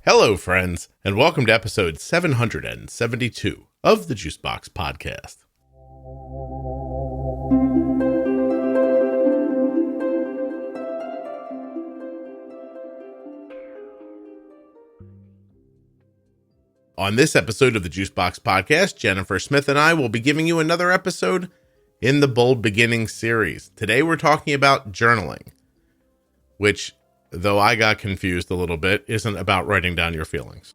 Hello, friends, and welcome to episode 772 of the Juicebox Podcast. On this episode of the Juicebox Podcast, Jennifer Smith and I will be giving you another episode in the Bold Beginning series. Today we're talking about journaling, which, though I got confused a little bit, isn't about writing down your feelings.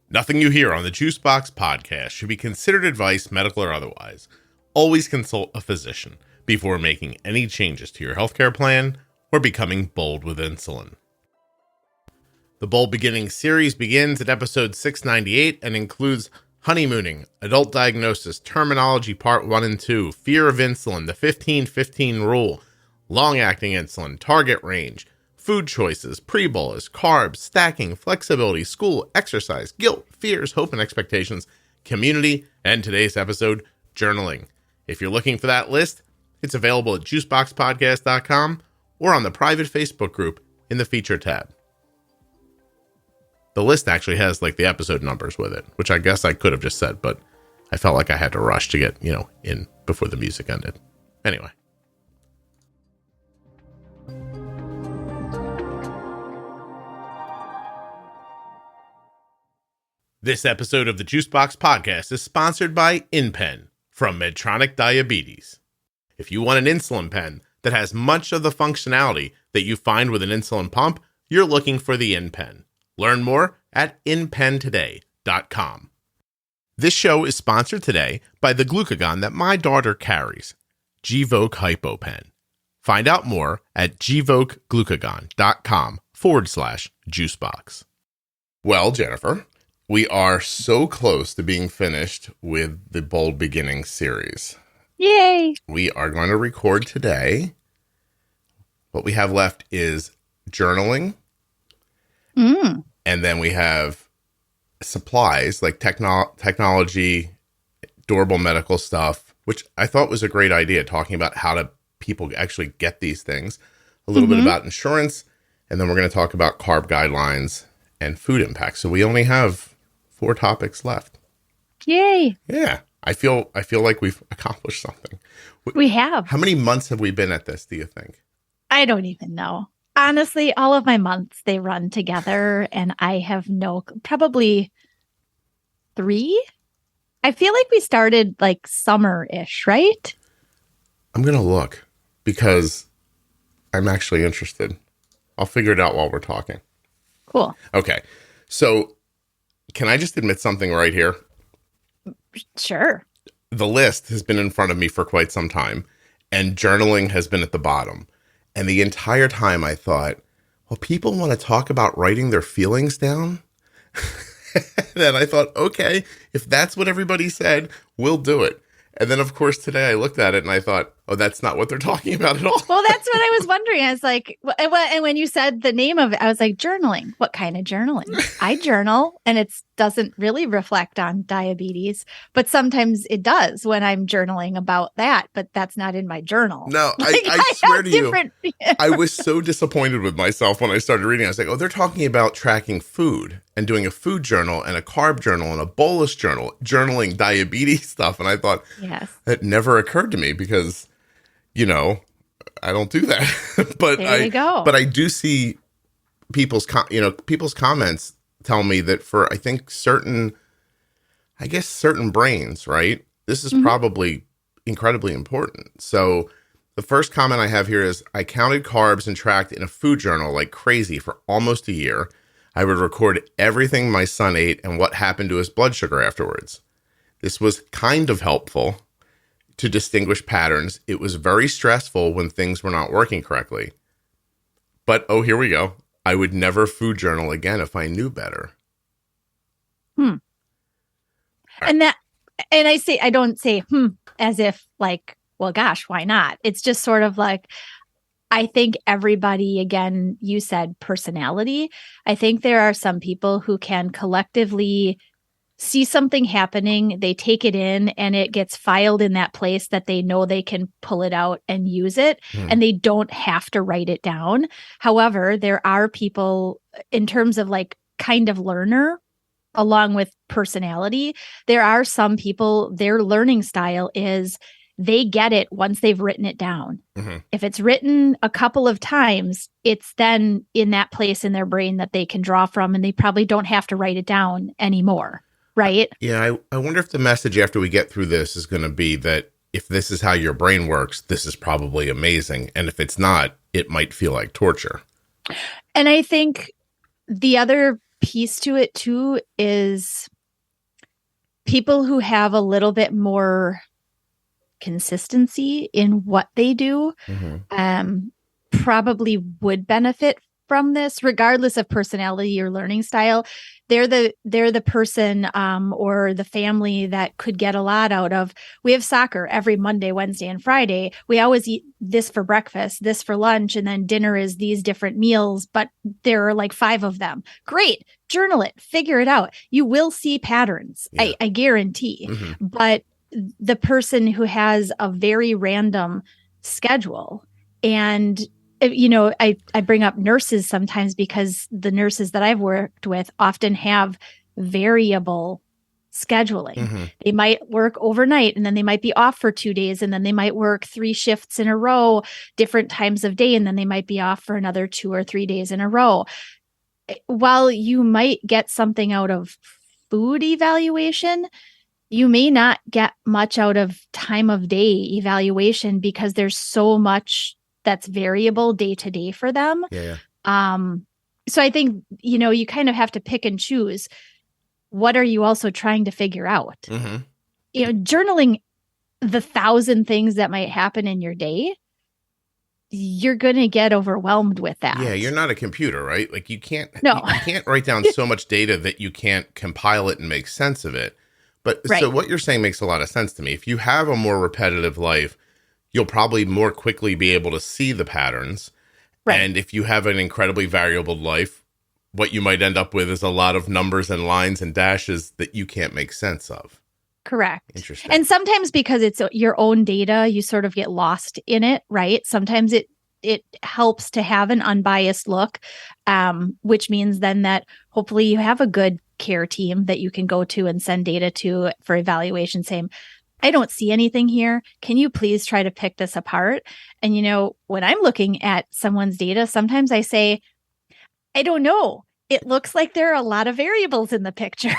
Nothing you hear on the Juicebox Podcast should be considered advice, medical or otherwise. Always consult a physician before making any changes to your healthcare plan or becoming bold with insulin. The Bold Beginning series begins at episode 698 and includes honeymooning, adult diagnosis, terminology part 1 and 2, fear of insulin, the 15-15 rule, long-acting insulin, target range, food choices, pre-bolus, carbs, stacking, flexibility, school, exercise, guilt, fears, hope, and expectations, community, and today's episode, journaling. If you're looking for that list, it's available at juiceboxpodcast.com or on the private Facebook group in the feature tab. The list actually has like the episode numbers with it, which I guess I could have just said, but I felt like I had to rush to get, in before the music ended. Anyway. This episode of the Juicebox Podcast is sponsored by InPen from Medtronic Diabetes. If you want an insulin pen that has much of the functionality that you find with an insulin pump, you're looking for the InPen. Learn more at InPenToday.com. This show is sponsored today by the glucagon that my daughter carries, Gvoke HypoPen. Find out more at GvokeGlucagon.com/juicebox. Well, Jennifer, we are so close to being finished with the Bold Beginning series. Yay! We are going to record today. What we have left is journaling. And then we have supplies like technology, durable medical stuff, which I thought was a great idea, talking about how to people actually get these things, a little bit about insurance, and then we're going to talk about carb guidelines and food impacts. So we only have 4 topics left. Yay! Yeah. I feel like we've accomplished something. We have. How many months have we been at this, do you think? I don't even know. Honestly, all of my months, they run together, and I have probably 3. I feel like we started like summer-ish, right? I'm going to look because I'm actually interested. I'll figure it out while we're talking. Cool. Okay. So can I just admit something right here? Sure. The list has been in front of me for quite some time, and journaling has been at the bottom. And the entire time I thought, well, people want to talk about writing their feelings down. Then I thought, okay, if that's what everybody said, we'll do it. And then, of course, today I looked at it and I thought, oh, that's not what they're talking about at all. Well, that's what I was wondering. I was like, and when you said the name of it, I was like, journaling. What kind of journaling? I journal, and it doesn't really reflect on diabetes, but sometimes it does when I'm journaling about that, but that's not in my journal. No, I swear to you, I was so disappointed with myself when I started reading. I was like, oh, they're talking about tracking food and doing a food journal and a carb journal and a bolus journal, journaling diabetes stuff. And I thought, yes, it never occurred to me because, I don't do that. But there you go. But I do see people's comments tell me that for, I think, certain brains, right? This is probably incredibly important. So the first comment I have here is, I counted carbs and tracked in a food journal like crazy for almost a year. I would record everything my son ate and what happened to his blood sugar afterwards. This was kind of helpful to distinguish patterns. It was very stressful when things were not working correctly. But, oh, here we go. I would never food journal again if I knew better. And I don't say, as if like, well, gosh, why not? It's just sort of like, I think everybody, again, you said personality. I think there are some people who can collectively see something happening, they take it in, and it gets filed in that place that they know they can pull it out and use it, and they don't have to write it down. However, there are people, in terms of like kind of learner along with personality. There are some people, their learning style is they get it once they've written it down. Mm-hmm. If it's written a couple of times, it's then in that place in their brain that they can draw from, and they probably don't have to write it down anymore. Right? Yeah. I wonder if the message after we get through this is going to be that if this is how your brain works, this is probably amazing. And if it's not, it might feel like torture. And I think the other piece to it too is people who have a little bit more consistency in what they do probably would benefit from this, regardless of personality or learning style. They're the person or the family that could get a lot out of, we have soccer every Monday, Wednesday, and Friday. We always eat this for breakfast, this for lunch, and then dinner is these different meals, but there are like 5 of them. Great. Journal it, figure it out. You will see patterns. Yeah. I guarantee. Mm-hmm. But the person who has a very random schedule, and I bring up nurses sometimes because the nurses that I've worked with often have variable scheduling. Mm-hmm. They might work overnight and then they might be off for 2 days, and then they might work 3 shifts in a row, different times of day, and then they might be off for another 2 or 3 days in a row. While you might get something out of food evaluation, you may not get much out of time of day evaluation because there's so much that's variable day to day for them. Yeah. So I think, you kind of have to pick and choose. What are you also trying to figure out? Mm-hmm. Journaling the 1,000 things that might happen in your day, you're going to get overwhelmed with that. Yeah. You're not a computer, right? Like you can't write down so much data that you can't compile it and make sense of it. But right. So what you're saying makes a lot of sense to me. If you have a more repetitive life, you'll probably more quickly be able to see the patterns. Right. And if you have an incredibly variable life, what you might end up with is a lot of numbers and lines and dashes that you can't make sense of. Correct. Interesting. And sometimes because it's your own data, you sort of get lost in it, right? Sometimes it helps to have an unbiased look, which means then that hopefully you have a good care team that you can go to and send data to for evaluation, saying, I don't see anything here. Can you please try to pick this apart? And, when I'm looking at someone's data, sometimes I say, I don't know. It looks like there are a lot of variables in the picture.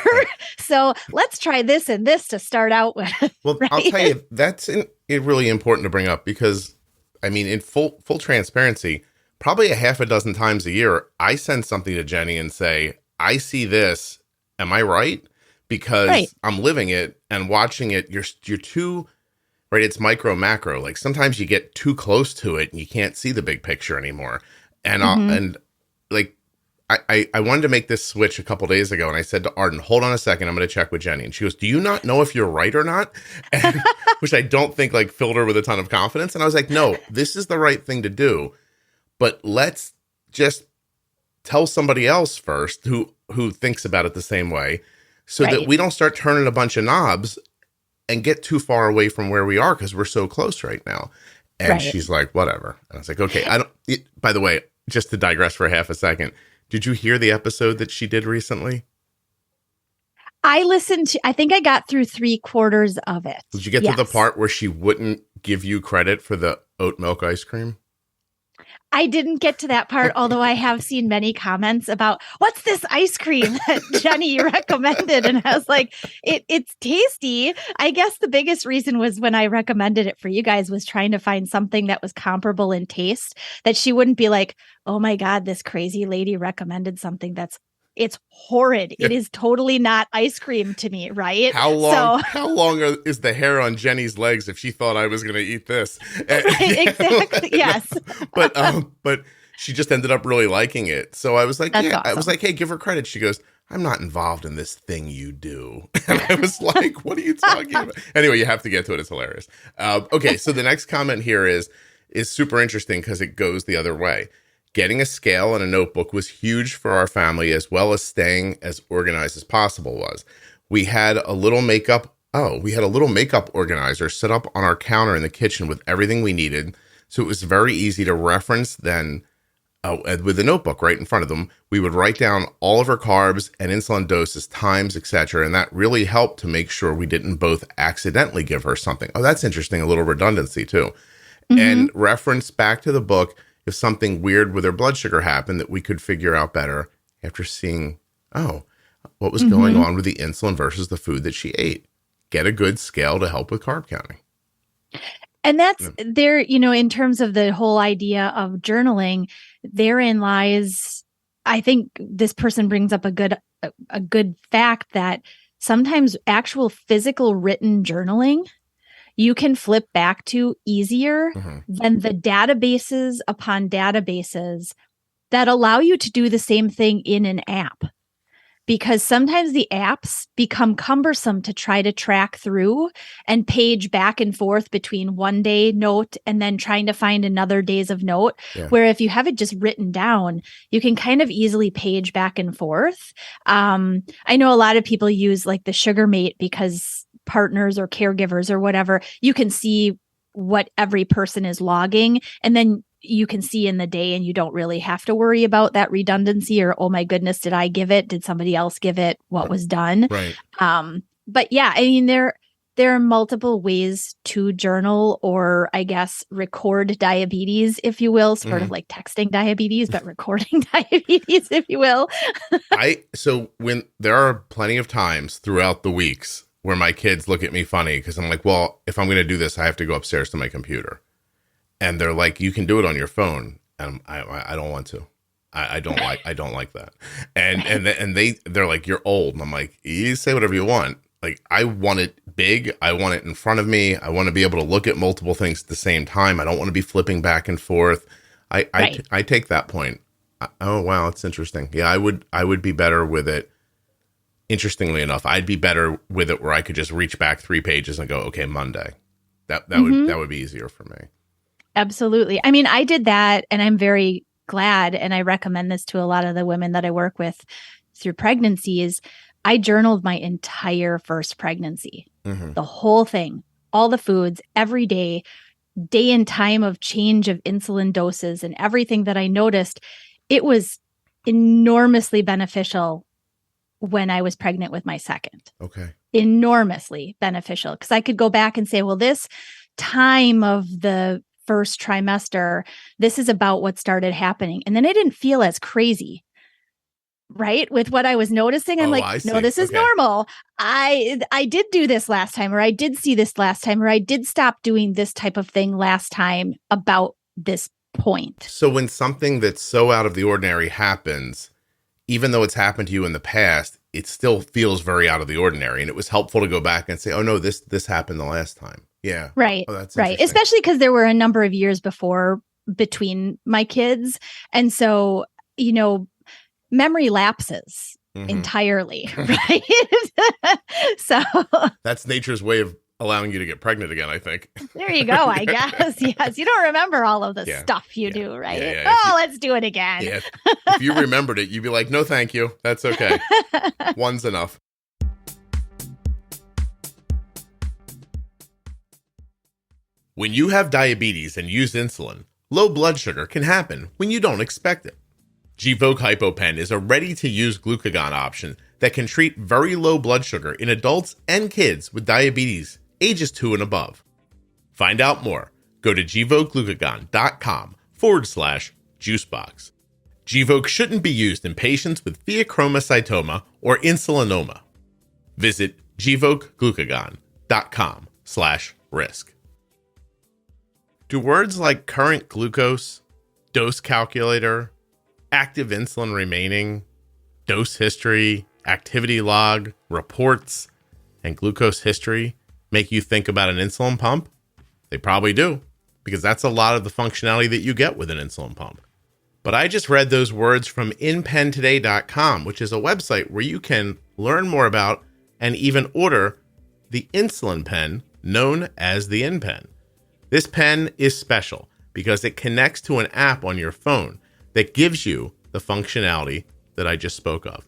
So let's try this and this to start out with. Well, right? I'll tell you, that's really important to bring up because, in full transparency, probably a half a dozen times a year, I send something to Jenny and say, I see this. Am I right? Because right. I'm living it and watching it. You're too, right? It's micro macro. Like sometimes you get too close to it and you can't see the big picture anymore. And I wanted to make this switch a couple days ago, and I said to Arden, hold on a second, I'm going to check with Jenny. And she goes, do you not know if you're right or not? And, which I don't think filled her with a ton of confidence. And I was like, no, this is the right thing to do. But let's just tell somebody else first who thinks about it the same way, so right. that we don't start turning a bunch of knobs and get too far away from where we are because we're so close right now. And right. She's like, whatever. And I was like, okay, by the way, just to digress for half a second, did you hear the episode that she did recently? I listened to, I think I got through 3/4 of it. Did you get to the part where she wouldn't give you credit for the oat milk ice cream? I didn't get to that part, although I have seen many comments about what's this ice cream that Jenny recommended. And I was like, it's tasty. I guess the biggest reason was when I recommended it for you guys was trying to find something that was comparable in taste, that she wouldn't be like, oh my God, this crazy lady recommended something it's horrid. It is totally not ice cream to me, right? How long is the hair on Jenny's legs if she thought I was going to eat this? Right, exactly. Yes. But she just ended up really liking it. So I was like, That's awesome. I was like, hey, give her credit. She goes, I'm not involved in this thing you do. And I was like, what are you talking about? Anyway, you have to get to it. It's hilarious. Okay. So the next comment here is super interesting because it goes the other way. Getting a scale and a notebook was huge for our family, as well as staying as organized as possible was. We had a little makeup organizer set up on our counter in the kitchen with everything we needed. So it was very easy to reference then and with a notebook right in front of them. We would write down all of her carbs and insulin doses, times, etc. And that really helped to make sure we didn't both accidentally give her something. Oh, that's interesting. A little redundancy too. And reference back to the book if something weird with her blood sugar happened that we could figure out better after seeing, what was going on with the insulin versus the food that she ate. Get a good scale to help with carb counting. And that's there, in terms of the whole idea of journaling, therein lies, I think this person brings up a good fact that sometimes actual physical written journaling you can flip back to easier than the databases upon databases that allow you to do the same thing in an app. Because sometimes the apps become cumbersome to try to track through and page back and forth between one day note and then trying to find another days of note. Yeah. Where if you have it just written down, you can kind of easily page back and forth. I know a lot of people use like the Sugarmate because partners or caregivers or whatever, you can see what every person is logging. And then you can see in the day and you don't really have to worry about that redundancy or, oh my goodness, did I give it? Did somebody else give it? What was done? Right. But yeah, I mean, there are multiple ways to journal or I guess record diabetes, if you will, sort of like texting diabetes, but recording diabetes, if you will. So when there are plenty of times throughout the weeks where my kids look at me funny because I'm like, well, if I'm going to do this, I have to go upstairs to my computer. And they're like, you can do it on your phone. And I don't want to. I don't like that. And they're like, you're old. And I'm like, you say whatever you want. Like, I want it big. I want it in front of me. I want to be able to look at multiple things at the same time. I don't want to be flipping back and forth. I take that point. Oh, wow. It's interesting. Yeah, I would be better with it. Interestingly enough, I'd be better with it where I could just reach back 3 pages and go, okay, Monday. That would be easier for me. Absolutely. I mean, I did that and I'm very glad. And I recommend this to a lot of the women that I work with through pregnancies. I journaled my entire first pregnancy, the whole thing, all the foods, every day and time of change of insulin doses and everything that I noticed. It was enormously beneficial when I was pregnant with my second. Okay. Enormously beneficial because I could go back and say, well, this time of the first trimester, this is about what started happening. And then I didn't feel as crazy, right? With what I was noticing. I'm like, no, this is normal. I did do this last time, or I did see this last time, or I did stop doing this type of thing last time about this point. So when something that's so out of the ordinary happens, even though it's happened to you in the past, it still feels very out of the ordinary. And it was helpful to go back and say, oh no, this happened the last time. Yeah. Right. Oh, that's right. Especially because there were a number of years between my kids. And so, memory lapses entirely. Right. So that's nature's way of allowing you to get pregnant again, I think. There you go, I guess. Yes. You don't remember all of the stuff you do, right? Yeah. Let's do it again. Yeah. If you remembered it, you'd be like, no, thank you. That's okay. One's enough. When you have diabetes and use insulin, low blood sugar can happen when you don't expect it. Gvoke HypoPen is a ready-to-use glucagon option that can treat very low blood sugar in adults and kids with diabetes ages 2 and above. Find out more. Go to gvokeglucagon.com/juicebox. Gvoke shouldn't be used in patients with pheochromocytoma or insulinoma. Visit gvokeglucagon.com/risk. Do words like current glucose, dose calculator, active insulin remaining, dose history, activity log, reports, and glucose history make you think about an insulin pump? They probably do, because that's a lot of the functionality that you get with an insulin pump. But I just read those words from InPentoday.com, which is a website where you can learn more about and even order the insulin pen known as the InPen. This pen is special because it connects to an app on your phone that gives you the functionality that I just spoke of.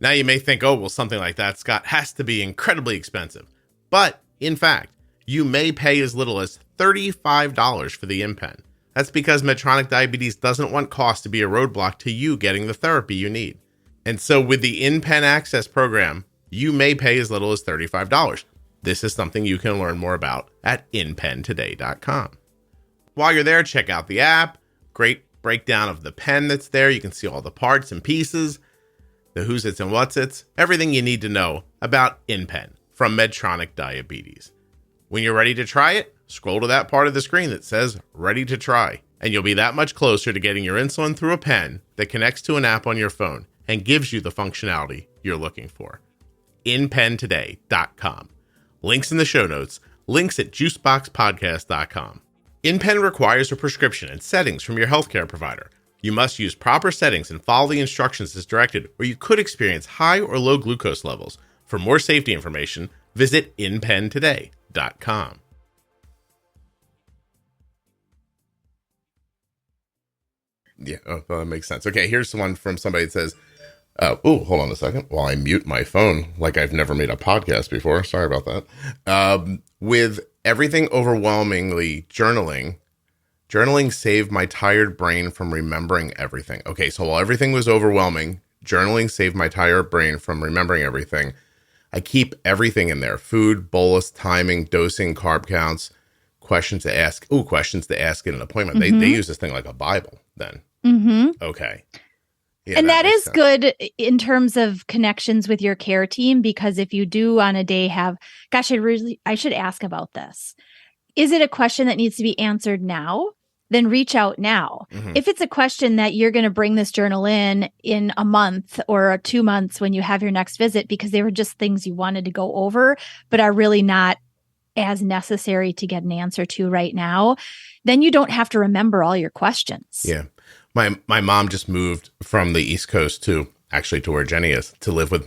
Now you may think, oh, well, something like that, Scott, has to be incredibly expensive. But in fact, you may pay as little as $35 for the InPen, That's because Medtronic Diabetes doesn't want cost to be a roadblock to you getting the therapy you need. And so with the InPen Access program, you may pay as little as $35. This is something you can learn more about at inpentoday.com. While you're there, check out the app. Great breakdown of the pen that's there. You can see all the parts and pieces, the who's its and what's its, everything you need to know about InPen from Medtronic Diabetes. When you're ready to try it, scroll to that part of the screen that says ready to try, and you'll be that much closer to getting your insulin through a pen that connects to an app on your phone and gives you the functionality you're looking for. InPentoday.com. Links in the show notes, links at Juiceboxpodcast.com. InPen requires a prescription and settings from your healthcare provider. You must use proper settings and follow the instructions as directed, or you could experience high or low glucose levels. For more safety information, visit InPentoday.com. Yeah, that makes sense. Okay, here's one from somebody that says, hold on a second while I mute my phone like I've never made a podcast before. Sorry about that. With everything overwhelmingly journaling saved my tired brain from remembering everything. Okay, so while everything was overwhelming, journaling saved my tired brain from remembering everything. I keep everything in there: food, bolus, timing, dosing, carb counts, questions to ask. Questions to ask in an appointment. They use this thing like a Bible then. Okay. Yeah, and that is good in terms of connections with your care team, because if you do on a day have, gosh, I should ask about this. Is it a question that needs to be answered now? Then reach out now. If it's a question that you're going to bring this journal in a month or 2 months when you have your next visit, because they were just things you wanted to go over, but are really not as necessary to get an answer to right now, then you don't have to remember all your questions. Yeah. My mom just moved from the East Coast to where Jenny is,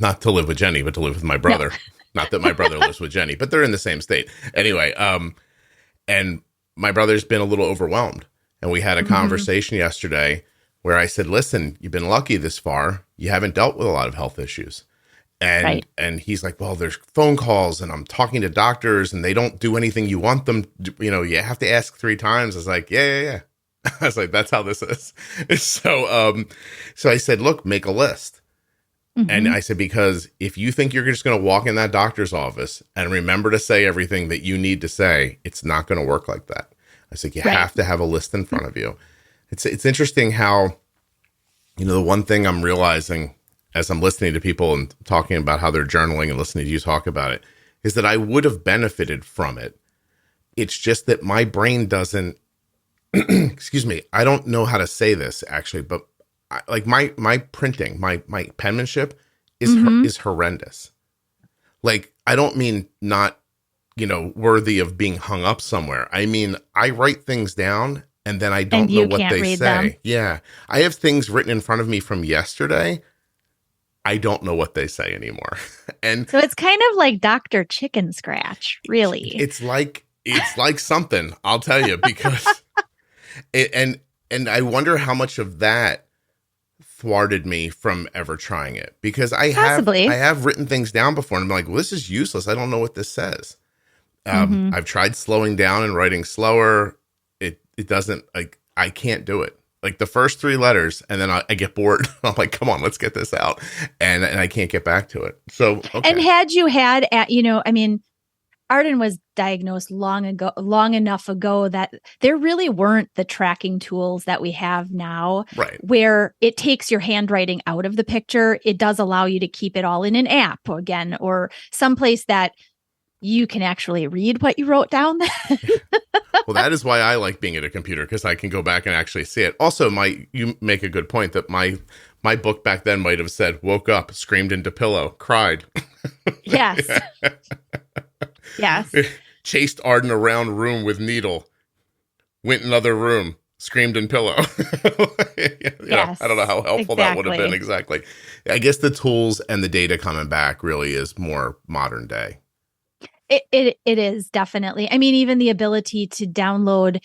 not to live with Jenny, but to live with my brother. No. Not that my brother lives with Jenny, but they're in the same state. Anyway, and my brother's been a little overwhelmed. And we had a conversation yesterday where I said, listen, you've been lucky this far. You haven't dealt with a lot of health issues. And he's like, well, there's phone calls and I'm talking to doctors and they don't do anything you want them to, you have to ask 3 times. I was like, yeah. I was like, that's how this is. So I said, look, make a list. And I said, because if you think you're just going to walk in that doctor's office and remember to say everything that you need to say, it's not going to work like that. I said, you have to have a list in front of you. It's interesting how, the one thing I'm realizing as I'm listening to people and talking about how they're journaling and listening to you talk about it, is that I would have benefited from it. It's just that my brain doesn't, excuse me, I don't know how to say this actually, but my printing, my penmanship is horrendous. Like, I don't mean not, worthy of being hung up somewhere. I mean, I write things down and then I don't know what they say. Them. Yeah. I have things written in front of me from yesterday. I don't know what they say anymore. And so it's kind of like Dr. Chicken Scratch, really. It's like something, I'll tell you, because and I wonder how much of that thwarted me from ever trying it, because I have written things down before and I'm like, well, this is useless. I don't know what this says. I've tried slowing down and writing slower. It doesn't, I can't do it. Like the first 3 letters, and then I get bored. I'm like, come on, let's get this out. And I can't get back to it. So, okay. And had you had, Arden was diagnosed long enough ago that there really weren't the tracking tools that we have now, right, where it takes your handwriting out of the picture. It does allow you to keep it all in an app again, or someplace that you can actually read what you wrote down. Well, that is why I like being at a computer, because I can go back and actually see it. Also, you make a good point that my book back then might have said, woke up, screamed into pillow, cried. Yes. Yes. Chased Arden around room with needle, went in another room, screamed in pillow. Yes, I don't know how helpful that would have been exactly. I guess the tools and the data coming back really is more modern day. It is definitely. I mean, even the ability to download,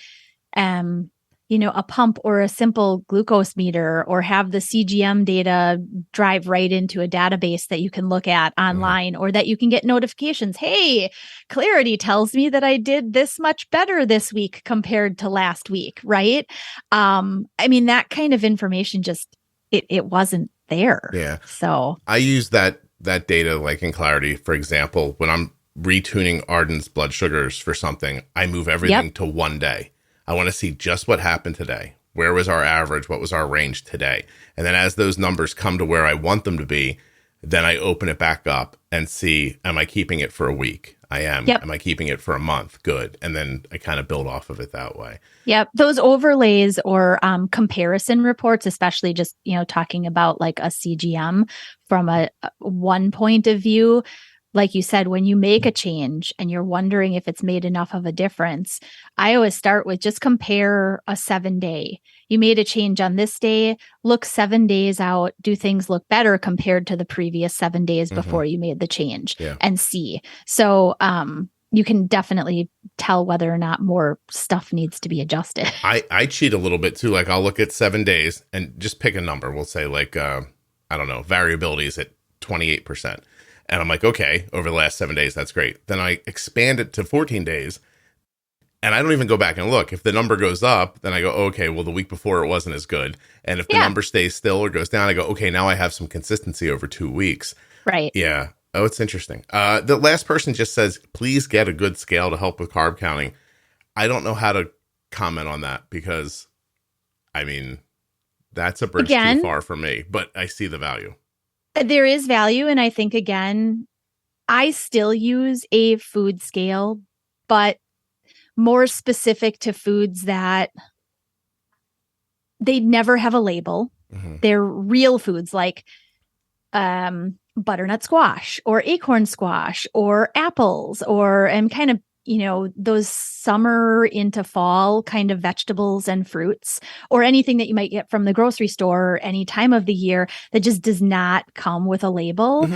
a pump or a simple glucose meter, or have the CGM data drive right into a database that you can look at online, or that you can get notifications. Hey, Clarity tells me that I did this much better this week compared to last week, right? That kind of information just, it wasn't there. Yeah. So I use that data, like in Clarity, for example, when I'm retuning Arden's blood sugars for something, I move everything to one day. I want to see just what happened today. Where was our average? What was our range today? And then as those numbers come to where I want them to be, then I open it back up and see, am I keeping it for a week? I am. Yep. Am I keeping it for a month? Good. And then I kind of build off of it that way. Yep. Those overlays or comparison reports, especially just, talking about like a CGM from a one point of view. Like you said, when you make a change and you're wondering if it's made enough of a difference, I always start with just compare a 7-day. You made a change on this day, look 7 days out, do things look better compared to the previous 7 days before you made the change, and see. So you can definitely tell whether or not more stuff needs to be adjusted. I cheat a little bit too. Like I'll look at 7 days and just pick a number. We'll say like, I don't know, variability is at 28%. And I'm like, okay, over the last 7 days, that's great. Then I expand it to 14 days and I don't even go back and look. If the number goes up, then I go, okay, well, the week before it wasn't as good. And if the number stays still or goes down, I go, okay, now I have some consistency over 2 weeks. Right. Yeah. Oh, it's interesting. The last person just says, please get a good scale to help with carb counting. I don't know how to comment on that because, that's a bridge too far for me, but I see the value. There is value. And I think, again, I still use a food scale, but more specific to foods that they never have a label. They're real foods like butternut squash or acorn squash or apples or kind of, those summer into fall kind of vegetables and fruits, or anything that you might get from the grocery store any time of the year that just does not come with a label.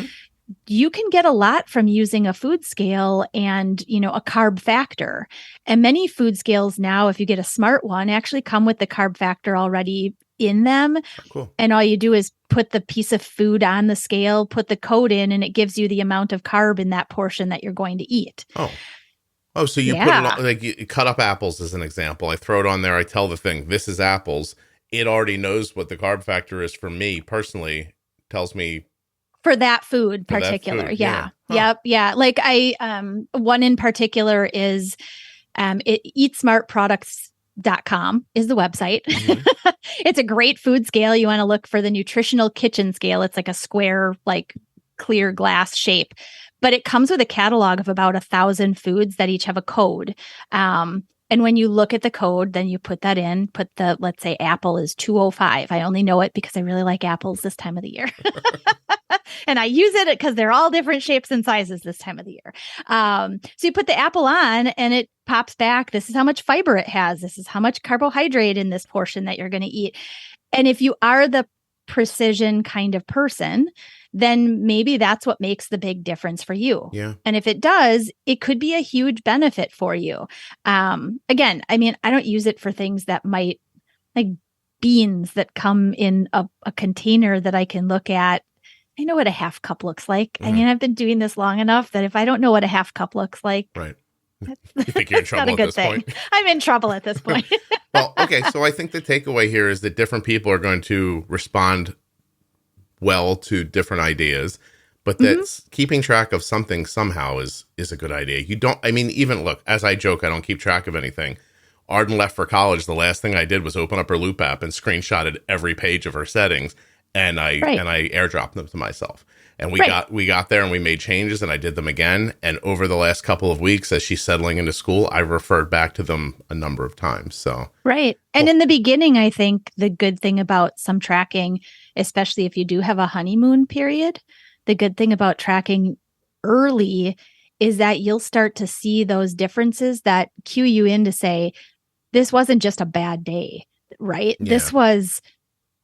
You can get a lot from using a food scale and, a carb factor. And many food scales now, if you get a smart one, actually come with the carb factor already in them. Cool. And all you do is put the piece of food on the scale, put the code in, and it gives you the amount of carb in that portion that you're going to eat. Oh, so you put it on, like you cut up apples as an example. I throw it on there. I tell the thing, this is apples. It already knows what the carb factor is for me personally. Tells me for that food particular. Yeah. Yep. Yeah. Like one in particular is eatsmartproducts.com is the website. It's a great food scale. You want to look for the nutritional kitchen scale. It's like a square, like clear glass shape. But it comes with a catalog of about 1,000 foods that each have a code. And when you look at the code, then you put that in, let's say apple is 205. I only know it because I really like apples this time of the year. And I use it because they're all different shapes and sizes this time of the year. So you put the apple on and it pops back. This is how much fiber it has. This is how much carbohydrate in this portion that you're going to eat. And if you are the precision kind of person, then maybe that's what makes the big difference for you. Yeah. And if it does, it could be a huge benefit for you. Again, I don't use it for things that might, like beans that come in a container that I can look at. I know what a half cup looks like. I've been doing this long enough that if I don't know what a half cup looks like, right. You think you're in trouble at this point? I'm in trouble at this point. Well, okay. So I think the takeaway here is that different people are going to respond well to different ideas, but that's keeping track of something somehow is a good idea. You don't, even look, as I joke, I don't keep track of anything. Arden left for college. The last thing I did was open up her Loop app and screenshotted every page of her settings. And I airdropped them to myself. And we got there and we made changes and I did them again. And over the last couple of weeks, as she's settling into school, I referred back to them a number of times. So right. And in the beginning, I think the good thing about some tracking, especially if you do have a honeymoon period, the good thing about tracking early is that you'll start to see those differences that cue you in to say, this wasn't just a bad day, right? Yeah. This was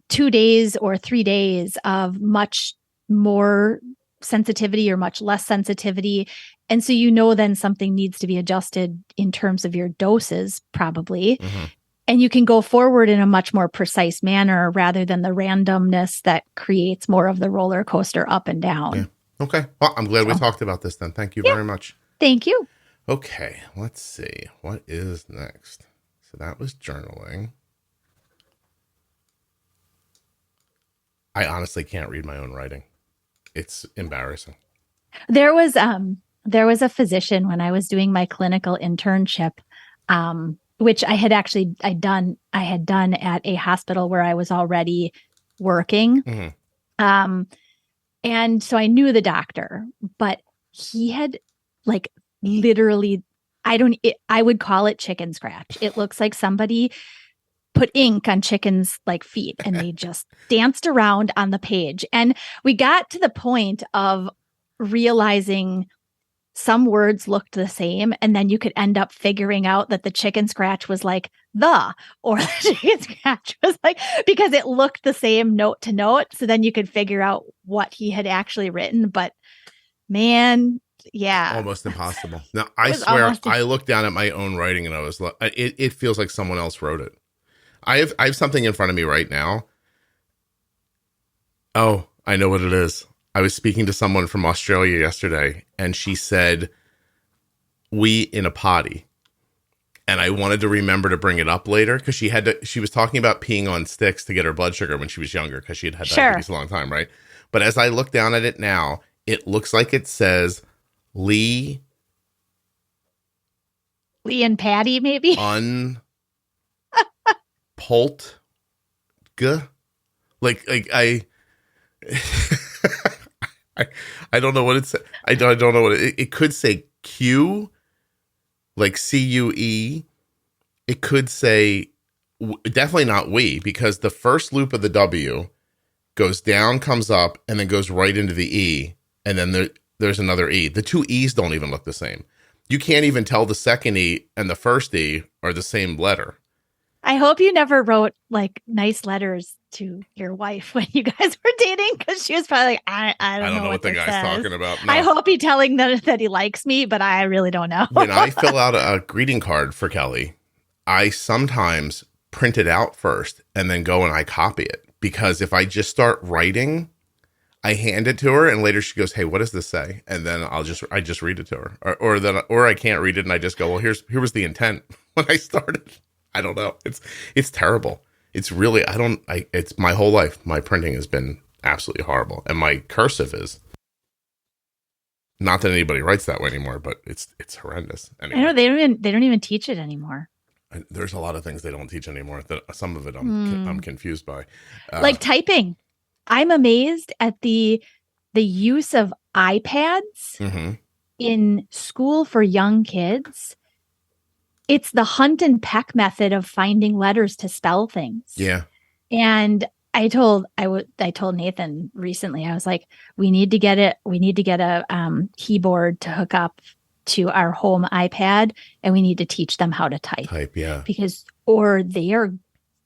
2 days or 3 days of much more sensitivity or much less sensitivity. And so then something needs to be adjusted in terms of your doses, probably. And you can go forward in a much more precise manner rather than the randomness that creates more of the roller coaster up and down. Yeah. Okay. Well, I'm glad we talked about this then. Thank you very much. Thank you. Okay. Let's see. What is next? So that was journaling. I honestly can't read my own writing. It's embarrassing. There was a physician when I was doing my clinical internship, which I had done at a hospital where I was already working. Mm-hmm. And so I knew the doctor, but he had like literally, I would call it chicken scratch. It looks like somebody put ink on chickens' like feet and they just danced around on the page. And we got to the point of realizing some words looked the same, and then you could end up figuring out that the chicken scratch was like or the chicken scratch was like, because it looked the same note to note. So then you could figure out what he had actually written. But man, yeah. Almost impossible. Now, I swear, I looked down at my own writing and I was like, it feels like someone else wrote it. I have something in front of me right now. Oh, I know what it is. I was speaking to someone from Australia yesterday, and she said, "we in a potty." And I wanted to remember to bring it up later because she was talking about peeing on sticks to get her blood sugar when she was younger because she had diabetes a long time, right? But as I look down at it now, it looks like it says Lee and Patty, maybe? Polt like I I don't know what it's. I don't know what it could say. Q, like CUE. It could say definitely not we, because the first loop of the W goes down, comes up, and then goes right into the E, and then there's another E. The two E's don't even look the same. You can't even tell the second E and the first E are the same letter. I hope you never wrote like nice letters to your wife when you guys were dating, because she was probably like, I don't know what the guy's talking about. No. I hope he's telling them that he likes me, but I really don't know. When I fill out a greeting card for Kelly, I sometimes print it out first and then go and I copy it, because if I just start writing, I hand it to her and later she goes, "Hey, what does this say?" And then I just read it to her, or I can't read it and I just go, "Well, here was the intent when I started." I don't know. It's terrible. It's really, it's my whole life. My printing has been absolutely horrible. And my cursive is, not that anybody writes that way anymore, but it's horrendous. Anyway. I know they don't even teach it anymore. There's a lot of things they don't teach anymore. Some of it I'm confused by. Like typing. I'm amazed at the use of iPads in school for young kids. It's the hunt and peck method of finding letters to spell things. Yeah. And I told Nathan recently, I was like, we need to get a keyboard to hook up to our home iPad, and we need to teach them how to type. Yeah. Because or they're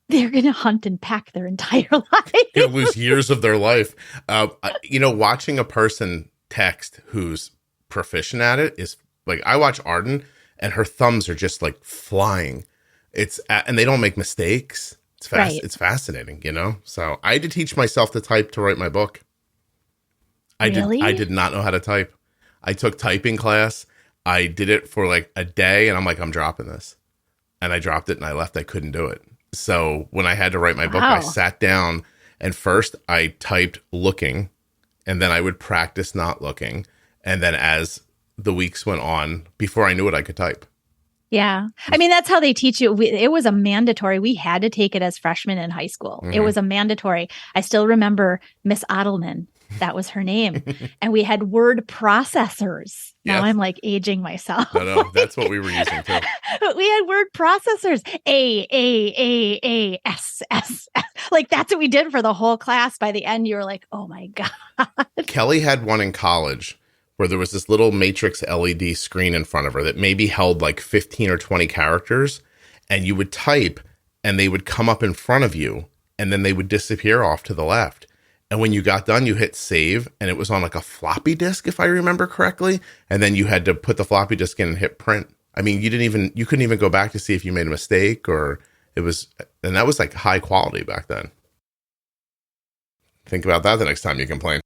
going to hunt and peck their entire life. They'll lose years of their life. Watching a person text who's proficient at it is like, I watch Arden, and her thumbs are just like flying. And they don't make mistakes. It's fast. Right. It's fascinating, So I had to teach myself to type to write my book. I did not know how to type. I took typing class. I did it for like a day, and I'm like, I'm dropping this. And I dropped it and I left. I couldn't do it. So when I had to write my book, I sat down, and first I typed looking, and then I would practice not looking. And then as the weeks went on, before I knew it, I could type. Yeah. I mean, that's how they teach you. It was a mandatory. We had to take it as freshmen in high school. It was a mandatory. I still remember Miss Ottelman. That was her name. And we had word processors. Now I'm like aging myself. No, that's what we were using too. We had word processors. A, S. Like that's what we did for the whole class. By the end, you were like, oh my God. Kelly had one in college where there was this little matrix LED screen in front of her that maybe held like 15 or 20 characters, and you would type and they would come up in front of you and then they would disappear off to the left. And when you got done, you hit save, and it was on like a floppy disk, if I remember correctly. And then you had to put the floppy disk in and hit print. I mean, you couldn't even go back to see if you made a mistake or And that was like high quality back then. Think about that the next time you complain.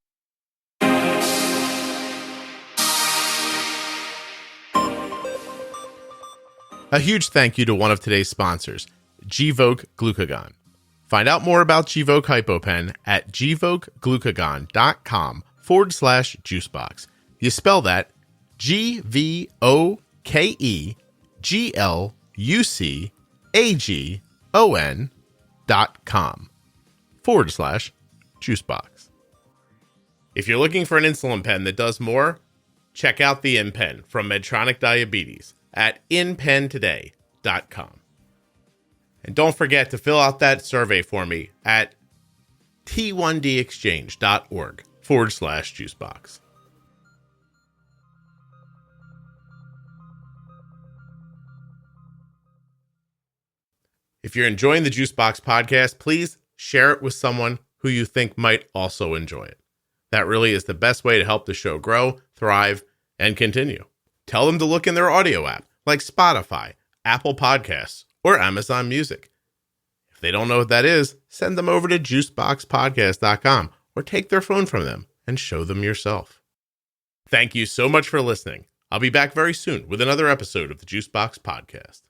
A huge thank you to one of today's sponsors, Gvoke Glucagon. Find out more about Gvoke HypoPen at gvokeglucagon.com/juicebox. You spell that GVOKEGLUCAGON.com/juicebox. If you're looking for an insulin pen that does more, check out the InPen from Medtronic Diabetes at InPenToday.com. And don't forget to fill out that survey for me at t1dexchange.org/juicebox. If you're enjoying the Juicebox podcast, please share it with someone who you think might also enjoy it. That really is the best way to help the show grow, thrive, and continue. Tell them to look in their audio app like Spotify, Apple Podcasts, or Amazon Music. If they don't know what that is, send them over to juiceboxpodcast.com or take their phone from them and show them yourself. Thank you so much for listening. I'll be back very soon with another episode of the Juicebox Podcast.